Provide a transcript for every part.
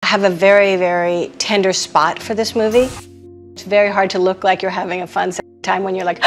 have a very, very tender spot for this movie. It's very hard to look like you're having a fun time when you're like,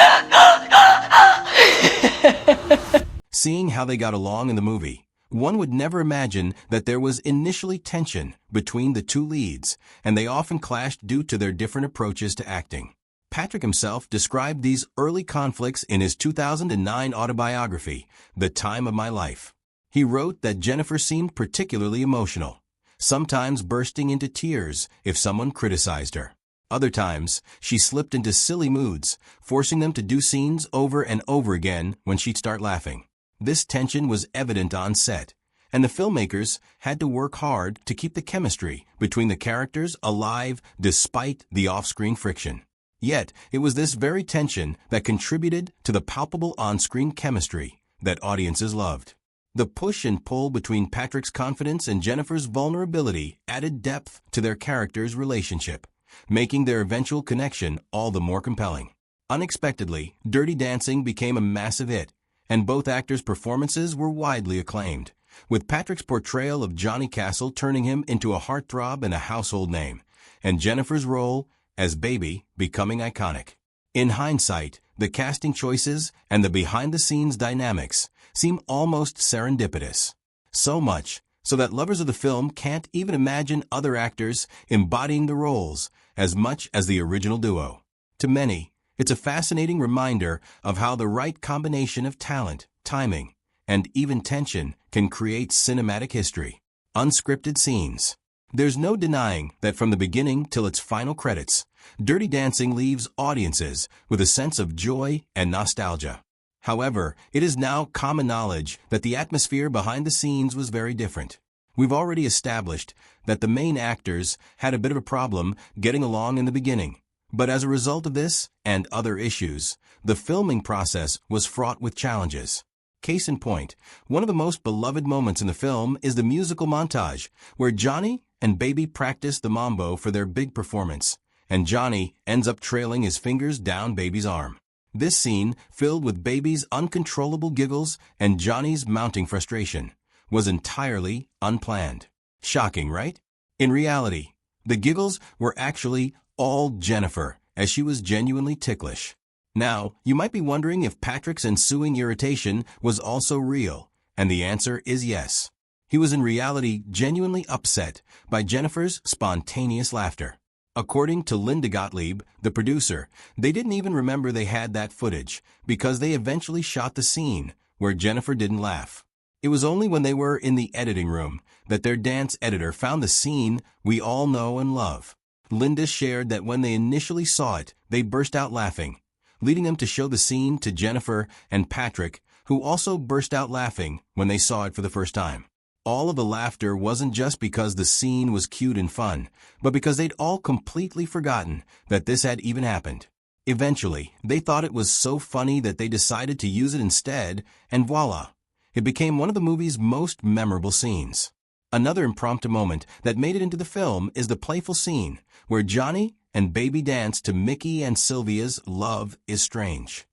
Seeing how they got along in the movie, one would never imagine that there was initially tension between the two leads, and they often clashed due to their different approaches to acting. Patrick himself described these early conflicts in his 2009 autobiography, The Time of My Life. He wrote that Jennifer seemed particularly emotional, sometimes bursting into tears if someone criticized her. Other times, she slipped into silly moods, forcing them to do scenes over and over again when she'd start laughing. This tension was evident on set, and the filmmakers had to work hard to keep the chemistry between the characters alive despite the off-screen friction. Yet, it was this very tension that contributed to the palpable on-screen chemistry that audiences loved. The push and pull between Patrick's confidence and Jennifer's vulnerability added depth to their characters' relationship, making their eventual connection all the more compelling. Unexpectedly, Dirty Dancing became a massive hit, and both actors' performances were widely acclaimed, with Patrick's portrayal of Johnny Castle turning him into a heartthrob and a household name, and Jennifer's role as Baby becoming iconic. In hindsight, the casting choices and the behind-the-scenes dynamics seem almost serendipitous. So much so that lovers of the film can't even imagine other actors embodying the roles as much as the original duo. To many, it's a fascinating reminder of how the right combination of talent, timing, and even tension can create cinematic history. Unscripted scenes. There's no denying that from the beginning till its final credits, Dirty Dancing leaves audiences with a sense of joy and nostalgia. However, it is now common knowledge that the atmosphere behind the scenes was very different. We've already established that the main actors had a bit of a problem getting along in the beginning. But as a result of this and other issues, the filming process was fraught with challenges. Case in point, one of the most beloved moments in the film is the musical montage, where Johnny and Baby practice the mambo for their big performance, and Johnny ends up trailing his fingers down Baby's arm. This scene, filled with Baby's uncontrollable giggles and Johnny's mounting frustration, was entirely unplanned. Shocking, right? In reality, the giggles were actually all Jennifer, as she was genuinely ticklish. Now, you might be wondering if Patrick's ensuing irritation was also real, and the answer is yes. He was in reality genuinely upset by Jennifer's spontaneous laughter. According to Linda Gottlieb, the producer, they didn't even remember they had that footage because they eventually shot the scene where Jennifer didn't laugh. It was only when they were in the editing room that their dance editor found the scene we all know and love. Linda shared that when they initially saw it, they burst out laughing, leading them to show the scene to Jennifer and Patrick, who also burst out laughing when they saw it for the first time. All of the laughter wasn't just because the scene was cute and fun, but because they'd all completely forgotten that this had even happened. Eventually, they thought it was so funny that they decided to use it instead, and voila, it became one of the movie's most memorable scenes. Another impromptu moment that made it into the film is the playful scene where Johnny and Baby dance to Mickey and Sylvia's Love is Strange.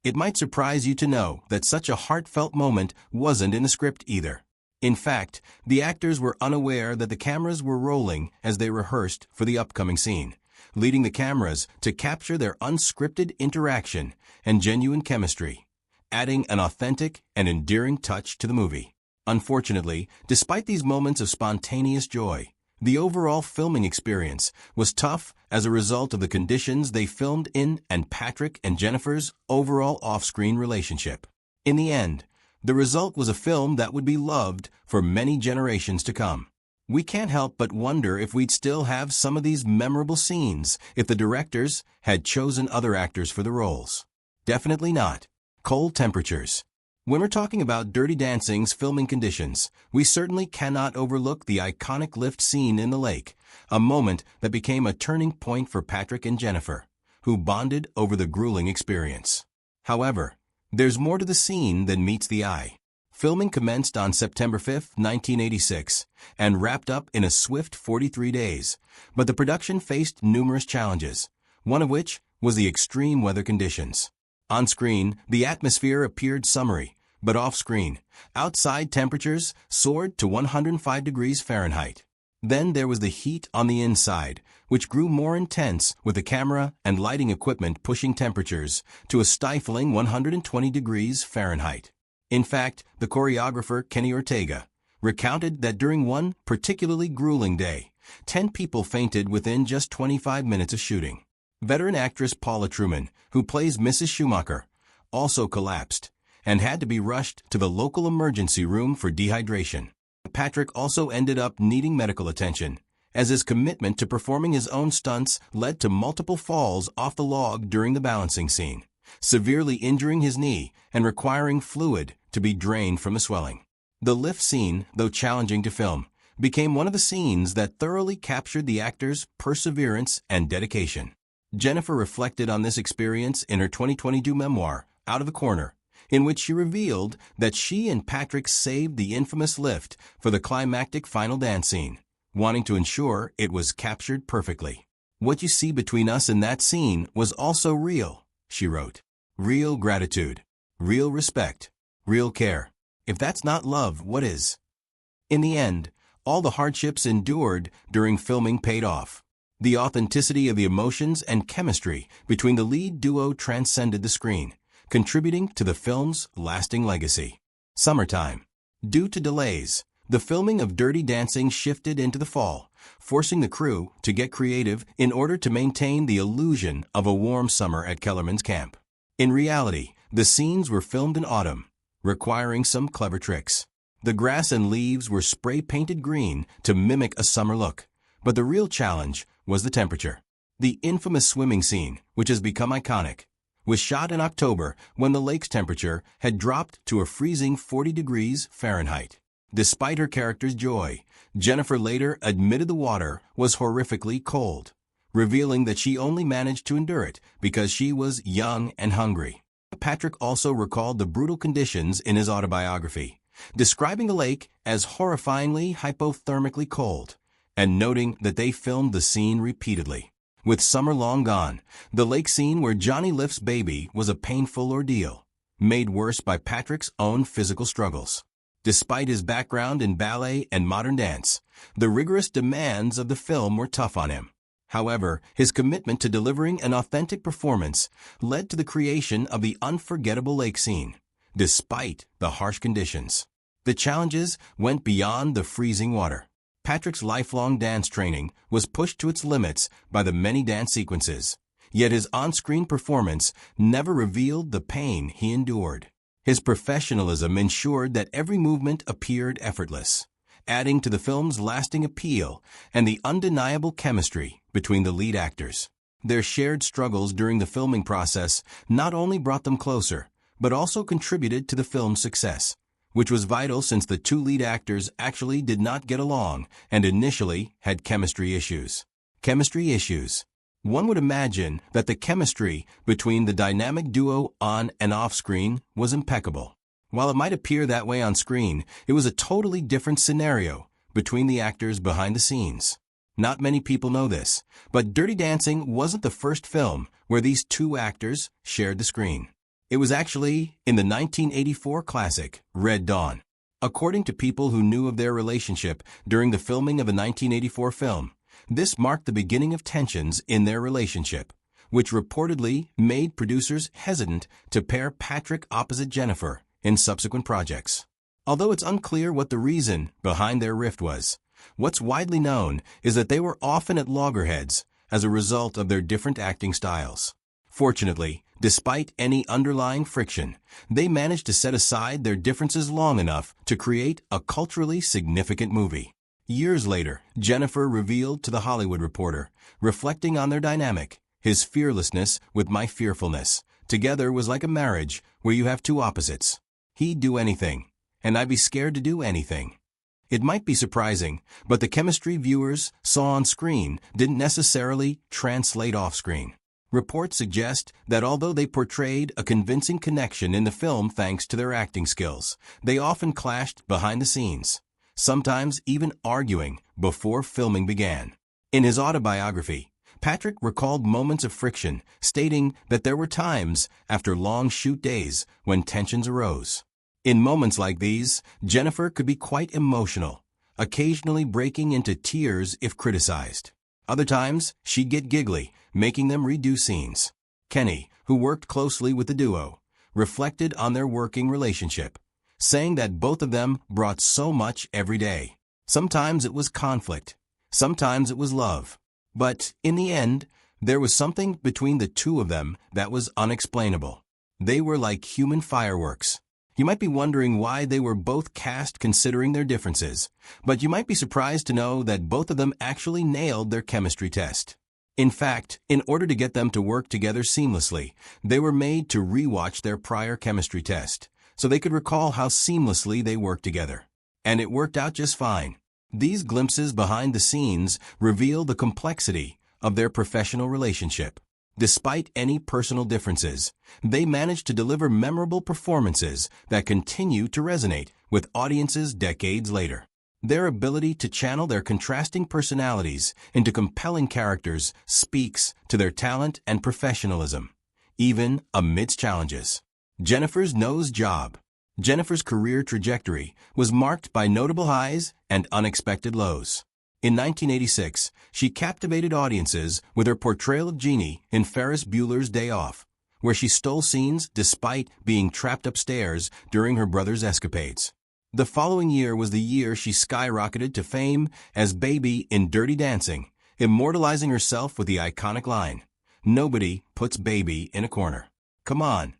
It might surprise you to know that such a heartfelt moment wasn't in the script either. In fact, the actors were unaware that the cameras were rolling as they rehearsed for the upcoming scene, leading the cameras to capture their unscripted interaction and genuine chemistry, adding an authentic and endearing touch to the movie. Unfortunately, despite these moments of spontaneous joy, the overall filming experience was tough as a result of the conditions they filmed in and Patrick and Jennifer's overall off-screen relationship. In the end, the result was a film that would be loved for many generations to come. We can't help but wonder if we'd still have some of these memorable scenes if the directors had chosen other actors for the roles. Definitely not. Cold temperatures. When we're talking about Dirty Dancing's filming conditions, we certainly cannot overlook the iconic lift scene in the lake, a moment that became a turning point for Patrick and Jennifer, who bonded over the grueling experience. However, there's more to the scene than meets the eye. Filming commenced on September 5, 1986, and wrapped up in a swift 43 days, but the production faced numerous challenges, one of which was the extreme weather conditions. On screen, the atmosphere appeared summery, but off-screen, outside temperatures soared to 105 degrees Fahrenheit. Then there was the heat on the inside, which grew more intense with the camera and lighting equipment pushing temperatures to a stifling 120 degrees Fahrenheit. In fact, the choreographer Kenny Ortega recounted that during one particularly grueling day, 10 people fainted within just 25 minutes of shooting. Veteran actress Paula Truman, who plays Mrs. Schumacher, also collapsed and had to be rushed to the local emergency room for dehydration. Patrick also ended up needing medical attention, as his commitment to performing his own stunts led to multiple falls off the log during the balancing scene, severely injuring his knee and requiring fluid to be drained from the swelling. The lift scene, though challenging to film, became one of the scenes that thoroughly captured the actor's perseverance and dedication. Jennifer reflected on this experience in her 2022 memoir, Out of the Corner, in which she revealed that she and Patrick saved the infamous lift for the climactic final dance scene, wanting to ensure it was captured perfectly. "What you see between us in that scene was also real," she wrote. "Real gratitude, real respect, real care. If that's not love, what is?" In the end, all the hardships endured during filming paid off. The authenticity of the emotions and chemistry between the lead duo transcended the screen, contributing to the film's lasting legacy. Summertime. Due to delays, the filming of Dirty Dancing shifted into the fall, forcing the crew to get creative in order to maintain the illusion of a warm summer at Kellerman's camp. In reality, the scenes were filmed in autumn, requiring some clever tricks. The grass and leaves were spray-painted green to mimic a summer look, but the real challenge was the temperature. The infamous swimming scene, which has become iconic, was shot in October when the lake's temperature had dropped to a freezing 40 degrees Fahrenheit. Despite her character's joy, Jennifer later admitted the water was horrifically cold, revealing that she only managed to endure it because she was young and hungry. Patrick also recalled the brutal conditions in his autobiography, describing the lake as horrifyingly hypothermically cold, and noting that they filmed the scene repeatedly. With summer long gone, the lake scene where Johnny lifts baby was a painful ordeal, made worse by Patrick's own physical struggles. Despite his background in ballet and modern dance, the rigorous demands of the film were tough on him. However, his commitment to delivering an authentic performance led to the creation of the unforgettable lake scene, despite the harsh conditions. The challenges went beyond the freezing water. Patrick's lifelong dance training was pushed to its limits by the many dance sequences, yet his on-screen performance never revealed the pain he endured. His professionalism ensured that every movement appeared effortless, adding to the film's lasting appeal and the undeniable chemistry between the lead actors. Their shared struggles during the filming process not only brought them closer, but also contributed to the film's success, which was vital since the two lead actors actually did not get along and initially had chemistry issues. Chemistry issues. One would imagine that the chemistry between the dynamic duo on and off screen was impeccable. While it might appear that way on screen, it was a totally different scenario between the actors behind the scenes. Not many people know this, but Dirty Dancing wasn't the first film where these two actors shared the screen. It was actually in the 1984 classic, Red Dawn. According to people who knew of their relationship during the filming of the 1984 film, this marked the beginning of tensions in their relationship, which reportedly made producers hesitant to pair Patrick opposite Jennifer in subsequent projects. Although it's unclear what the reason behind their rift was, what's widely known is that they were often at loggerheads as a result of their different acting styles. Fortunately, despite any underlying friction, they managed to set aside their differences long enough to create a culturally significant movie. Years later, Jennifer revealed to The Hollywood Reporter, reflecting on their dynamic, "His fearlessness with my fearfulness together was like a marriage where you have two opposites. He'd do anything, and I'd be scared to do anything." It might be surprising, but the chemistry viewers saw on screen didn't necessarily translate off screen. Reports suggest that although they portrayed a convincing connection in the film thanks to their acting skills, they often clashed behind the scenes, sometimes even arguing before filming began. In his autobiography, Patrick recalled moments of friction, stating that there were times after long shoot days when tensions arose. In moments like these, Jennifer could be quite emotional, occasionally breaking into tears if criticized. Other times, she'd get giggly, making them redo scenes. Kenny, who worked closely with the duo, reflected on their working relationship, saying that both of them brought so much every day. Sometimes it was conflict, sometimes it was love. But, in the end, there was something between the two of them that was unexplainable. They were like human fireworks. You might be wondering why they were both cast considering their differences, but you might be surprised to know that both of them actually nailed their chemistry test. In fact, in order to get them to work together seamlessly, they were made to rewatch their prior chemistry test, so they could recall how seamlessly they worked together. And it worked out just fine. These glimpses behind the scenes reveal the complexity of their professional relationship. Despite any personal differences, they managed to deliver memorable performances that continue to resonate with audiences decades later. Their ability to channel their contrasting personalities into compelling characters speaks to their talent and professionalism, even amidst challenges. Jennifer's nose job. Jennifer's career trajectory was marked by notable highs and unexpected lows. In 1986, she captivated audiences with her portrayal of Jeannie in Ferris Bueller's Day Off, where she stole scenes despite being trapped upstairs during her brother's escapades. The following year was the year she skyrocketed to fame as Baby in Dirty Dancing, immortalizing herself with the iconic line, "Nobody puts Baby in a corner." Come on.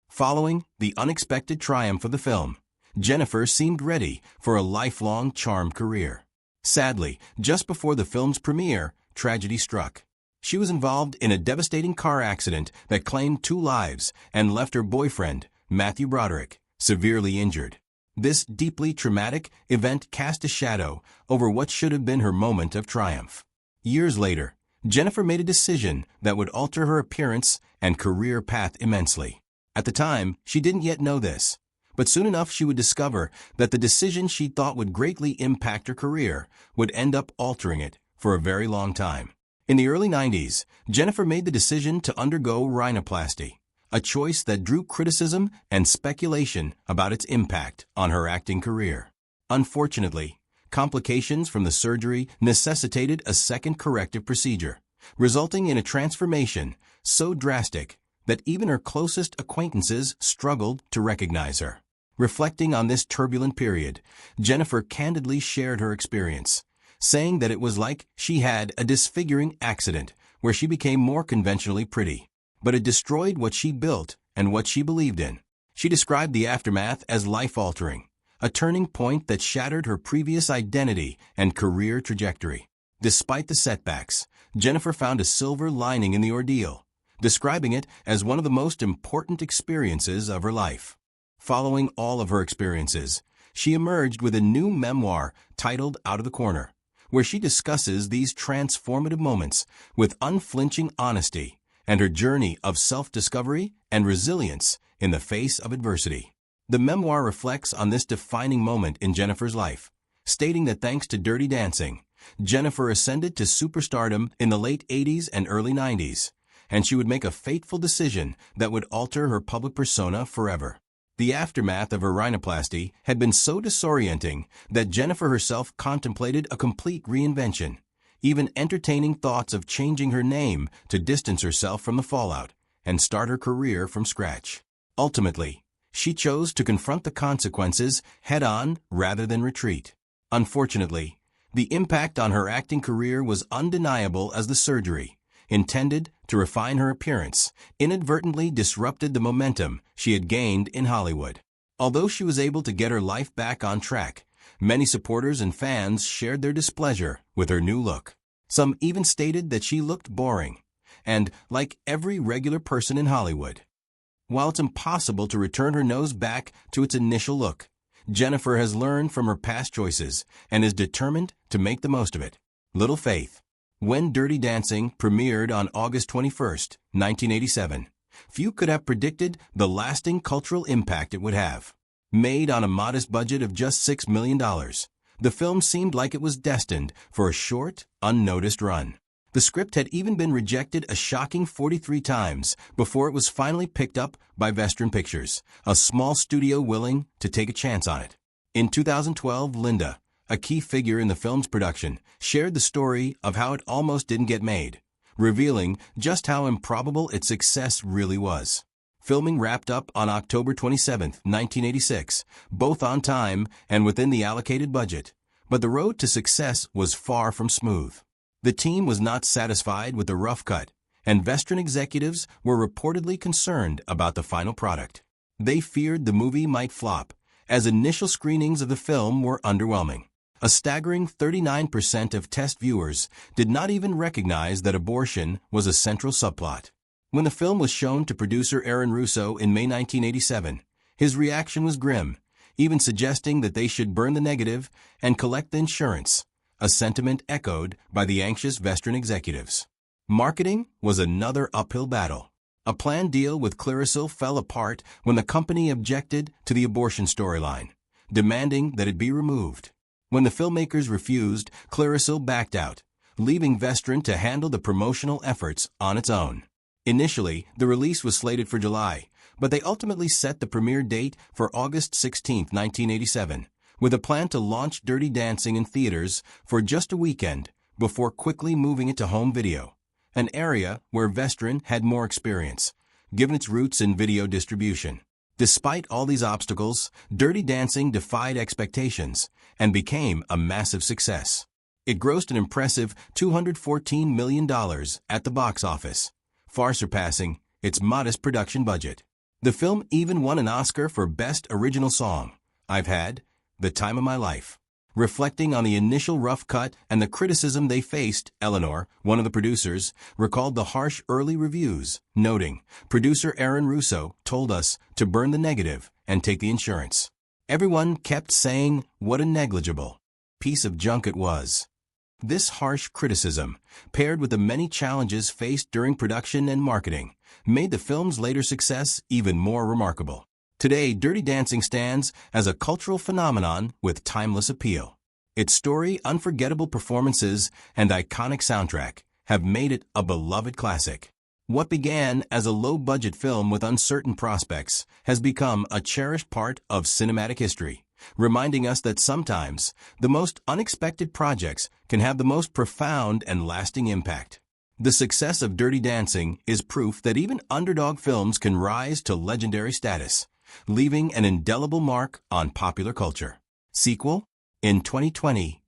Following the unexpected triumph of the film, Jennifer seemed ready for a lifelong charmed career. Sadly, just before the film's premiere, tragedy struck. She was involved in a devastating car accident that claimed 2 lives and left her boyfriend, Matthew Broderick, severely injured. This deeply traumatic event cast a shadow over what should have been her moment of triumph. Years later, Jennifer made a decision that would alter her appearance and career path immensely. At the time, she didn't yet know this, but soon enough she would discover that the decision she thought would greatly impact her career would end up altering it for a very long time. In the early 90s, Jennifer made the decision to undergo rhinoplasty, a choice that drew criticism and speculation about its impact on her acting career. Unfortunately, complications from the surgery necessitated a second corrective procedure, resulting in a transformation so drastic that even her closest acquaintances struggled to recognize her. Reflecting on this turbulent period, Jennifer candidly shared her experience, saying that it was like she had a disfiguring accident where she became more conventionally pretty, but it destroyed what she built and what she believed in. She described the aftermath as life-altering, a turning point that shattered her previous identity and career trajectory. Despite the setbacks, Jennifer found a silver lining in the ordeal, describing it as one of the most important experiences of her life. Following all of her experiences, she emerged with a new memoir titled Out of the Corner, where she discusses these transformative moments with unflinching honesty and her journey of self-discovery and resilience in the face of adversity. The memoir reflects on this defining moment in Jennifer's life, stating that thanks to Dirty Dancing, Jennifer ascended to superstardom in the late 80s and early 90s, and she would make a fateful decision that would alter her public persona forever. The aftermath of her rhinoplasty had been so disorienting that Jennifer herself contemplated a complete reinvention, even entertaining thoughts of changing her name to distance herself from the fallout and start her career from scratch. Ultimately, she chose to confront the consequences head-on rather than retreat. Unfortunately, the impact on her acting career was undeniable as the surgery, intended to refine her appearance, inadvertently disrupted the momentum she had gained in Hollywood. Although she was able to get her life back on track, many supporters and fans shared their displeasure with her new look. Some even stated that she looked boring, and like every regular person in Hollywood. While it's impossible to return her nose back to its initial look, Jennifer has learned from her past choices and is determined to make the most of it. Little Faith. When Dirty Dancing premiered on August 21, 1987, few could have predicted the lasting cultural impact it would have. Made on a modest budget of just $6 million, the film seemed like it was destined for a short, unnoticed run. The script had even been rejected a shocking 43 times before it was finally picked up by Vestron Pictures, a small studio willing to take a chance on it. In 2012, Linda, a key figure in the film's production, shared the story of how it almost didn't get made, revealing just how improbable its success really was. Filming wrapped up on October 27, 1986, both on time and within the allocated budget, but the road to success was far from smooth. The team was not satisfied with the rough cut, and Vestron executives were reportedly concerned about the final product. They feared the movie might flop, as initial screenings of the film were underwhelming. A staggering 39% of test viewers did not even recognize that abortion was a central subplot. When the film was shown to producer Aaron Russo in May 1987, his reaction was grim, even suggesting that they should burn the negative and collect the insurance, a sentiment echoed by the anxious Vestron executives. Marketing was another uphill battle. A planned deal with Clearasil fell apart when the company objected to the abortion storyline, demanding that it be removed. When the filmmakers refused, Clearasil backed out, leaving Vestron to handle the promotional efforts on its own. Initially, the release was slated for July, but they ultimately set the premiere date for August 16, 1987, with a plan to launch Dirty Dancing in theaters for just a weekend before quickly moving it to home video, an area where Vestron had more experience, given its roots in video distribution. Despite all these obstacles, Dirty Dancing defied expectations and became a massive success. It grossed an impressive $214 million at the box office, far surpassing its modest production budget. The film even won an Oscar for Best Original Song, "I've Had the Time of My Life." Reflecting on the initial rough cut and the criticism they faced, Eleanor, one of the producers, recalled the harsh early reviews, noting, "Producer Aaron Russo told us to burn the negative and take the insurance. Everyone kept saying what a negligible piece of junk it was." This harsh criticism, paired with the many challenges faced during production and marketing, made the film's later success even more remarkable. Today, Dirty Dancing stands as a cultural phenomenon with timeless appeal. Its story, unforgettable performances, and iconic soundtrack have made it a beloved classic. What began as a low-budget film with uncertain prospects has become a cherished part of cinematic history, reminding us that sometimes the most unexpected projects can have the most profound and lasting impact. The success of Dirty Dancing is proof that even underdog films can rise to legendary status, leaving an indelible mark on popular culture. Sequel? In 2020,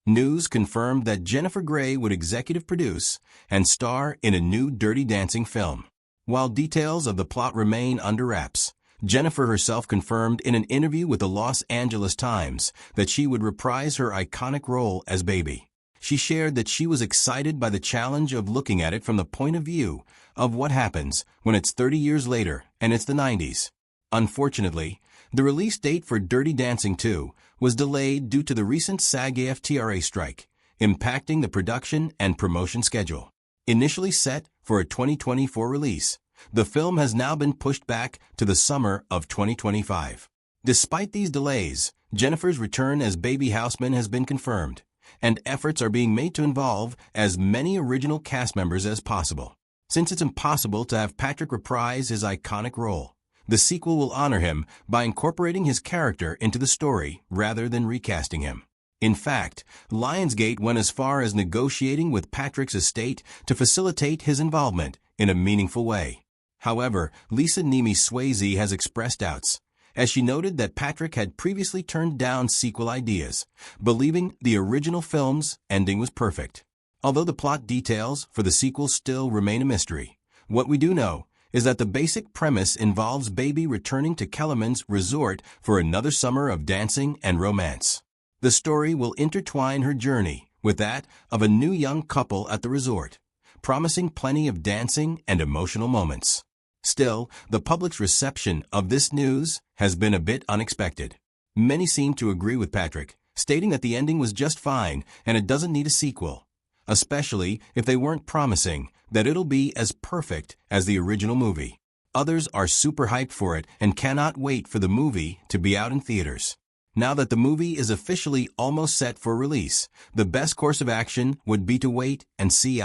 News confirmed that Jennifer Grey would executive produce and star in a new Dirty Dancing film. While details of the plot remain under wraps, Jennifer herself confirmed in an interview with the Los Angeles Times that she would reprise her iconic role as Baby. She shared that she was excited by the challenge of looking at it from the point of view of what happens when it's 30 years later and it's the 90s. Unfortunately, the release date for Dirty Dancing 2 was delayed due to the recent SAG-AFTRA strike, impacting the production and promotion schedule. Initially set for a 2024 release, the film has now been pushed back to the summer of 2025. Despite these delays, Jennifer's return as Baby Houseman has been confirmed, and efforts are being made to involve as many original cast members as possible. Since it's impossible to have Patrick reprise his iconic role, the sequel will honor him by incorporating his character into the story rather than recasting him. In fact, Lionsgate went as far as negotiating with Patrick's estate to facilitate his involvement in a meaningful way. However, Lisa Nemi Swayze has expressed doubts, as she noted that Patrick had previously turned down sequel ideas, believing the original film's ending was perfect. Although the plot details for the sequel still remain a mystery, what we do know is that the basic premise involves Baby returning to Kellerman's resort for another summer of dancing and romance. The story will intertwine her journey with that of a new young couple at the resort, promising plenty of dancing and emotional moments. Still, the public's reception of this news has been a bit unexpected. Many seem to agree with Patrick, stating that the ending was just fine and it doesn't need a sequel, especially if they weren't promising that it'll be as perfect as the original movie. Others are super hyped for it and cannot wait for the movie to be out in theaters. Now that the movie is officially almost set for release, the best course of action would be to wait and see.